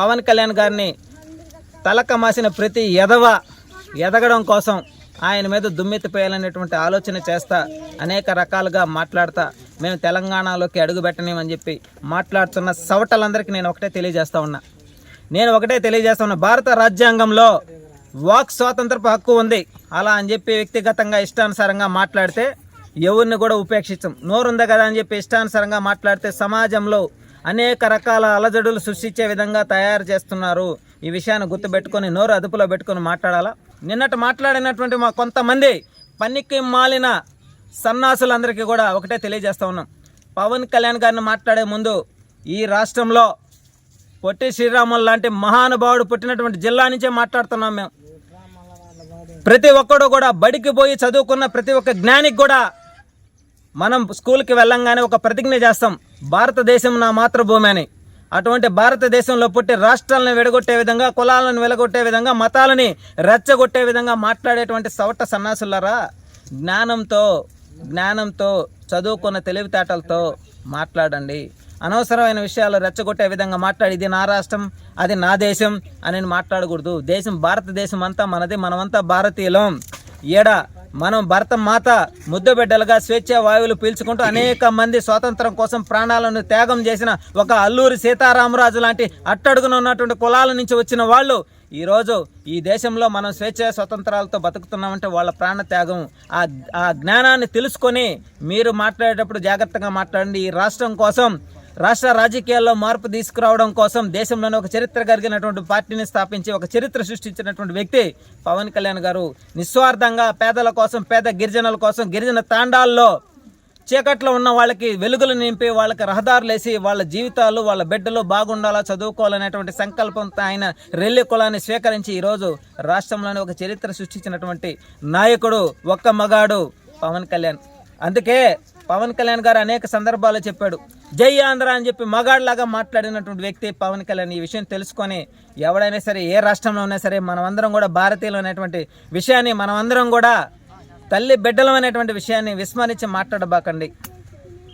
పవన్ కళ్యాణ్ గారిని తలక మాసిన ప్రతి ఎదగడం కోసం ఆయన మీద దుమ్మెత్తిపోయాలనేటువంటి ఆలోచన చేస్తా అనేక రకాలుగా మాట్లాడతా మేము తెలంగాణలోకి అడుగుపెట్టనేమని చెప్పి మాట్లాడుతున్న సవటలందరికీ నేను ఒకటే తెలియజేస్తా ఉన్నా భారత రాజ్యాంగంలో వాక్ స్వాతంత్రపు హక్కు ఉంది. అలా అని చెప్పి వ్యక్తిగతంగా ఇష్టానుసారంగా మాట్లాడితే ఎవరిని కూడా ఉపేక్షించం. నోరుందా కదా అని చెప్పి ఇష్టానుసారంగా మాట్లాడితే సమాజంలో అనేక రకాల అలజడులు సృష్టించే విధంగా తయారు చేస్తున్నారు. ఈ విషయాన్ని గుర్తుపెట్టుకొని నోరు అదుపులో పెట్టుకొని మాట్లాడాలా. నిన్నటి మాట్లాడినటువంటి మా కొంతమంది పనికి మాలిన సన్నాసులందరికీ కూడా ఒకటే తెలియజేస్తా ఉన్నాం. పవన్ కళ్యాణ్ గారిని మాట్లాడే ముందు ఈ రాష్ట్రంలో పొట్టి శ్రీరాములు లాంటి మహానుభావుడు పుట్టినటువంటి జిల్లా నుంచే మాట్లాడుతున్నాం. మేము ప్రతి ఒక్కడు కూడా బడికి పోయి చదువుకున్న ప్రతి ఒక్క జ్ఞానికి కూడా మనం స్కూల్కి వెళ్ళంగానే ఒక ప్రతిజ్ఞ చేస్తాం, భారతదేశం నా మాతృభూమి అని. అటువంటి భారతదేశంలో పుట్టి రాష్ట్రాలను విడగొట్టే విధంగా, కులాలను వెలగొట్టే విధంగా, మతాలని రెచ్చగొట్టే విధంగా మాట్లాడేటువంటి సవట సన్నాసులారా, జ్ఞానంతో చదువుకున్న తెలివితేటలతో మాట్లాడండి. అనవసరమైన విషయాలు రెచ్చగొట్టే విధంగా మాట్లాడి ఇది నా రాష్ట్రం, అది నా దేశం అని మాట్లాడకూడదు. దేశం భారతదేశం అంతా మనది, మనమంతా భారతీయులం. మనం భరత మాత ముద్దు బిడ్డలుగా స్వేచ్ఛ వాయువులు పీల్చుకుంటూ అనేక మంది స్వాతంత్రం కోసం ప్రాణాలను త్యాగం చేసిన ఒక అల్లూరి సీతారామరాజు లాంటి అట్టడుగున ఉన్నటువంటి కులాల నుంచి వచ్చిన వాళ్ళు ఈరోజు ఈ దేశంలో మనం స్వేచ్ఛ స్వతంత్రాలతో బతుకుతున్నామంటే వాళ్ళ ప్రాణ త్యాగం. ఆ జ్ఞానాన్ని తెలుసుకొని మీరు మాట్లాడేటప్పుడు జాగ్రత్తగా మాట్లాడండి. ఈ రాష్ట్రం కోసం, రాష్ట్ర రాజకీయాల్లో మార్పు తీసుకురావడం కోసం దేశంలోనే ఒక చరిత్ర కలిగినటువంటి పార్టీని స్థాపించి ఒక చరిత్ర సృష్టించినటువంటి వ్యక్తి పవన్ కళ్యాణ్ గారు. నిస్వార్థంగా పేదల కోసం, పేద గిరిజనుల కోసం, గిరిజన తాండాల్లో చీకట్లో ఉన్న వాళ్ళకి వెలుగులు నింపి వాళ్ళకి రహదారులు వేసి వాళ్ళ జీవితాలు, వాళ్ళ బిడ్డలు బాగుండాలా, చదువుకోవాలనేటువంటి సంకల్పంతో ఆయన రెల్లి కులాన్ని స్వీకరించి ఈరోజు రాష్ట్రంలోనే ఒక చరిత్ర సృష్టించినటువంటి నాయకుడు, ఒక్క మగాడు పవన్ కళ్యాణ్. అందుకే పవన్ కళ్యాణ్ గారు అనేక సందర్భాల్లో చెప్పాడు, జై ఆంధ్ర అని చెప్పి మగాడిలాగా మాట్లాడినటువంటి వ్యక్తి పవన్ కళ్యాణ్. ఈ విషయం తెలుసుకొని ఎవడైనా సరే, ఏ రాష్ట్రంలో ఉన్నా సరే, మనమందరం కూడా భారతీయులు అనేటువంటి విషయాన్ని, మనమందరం కూడా తల్లి బిడ్డలం అనేటువంటి విషయాన్ని విస్మరించి మాట్లాడబాకండి.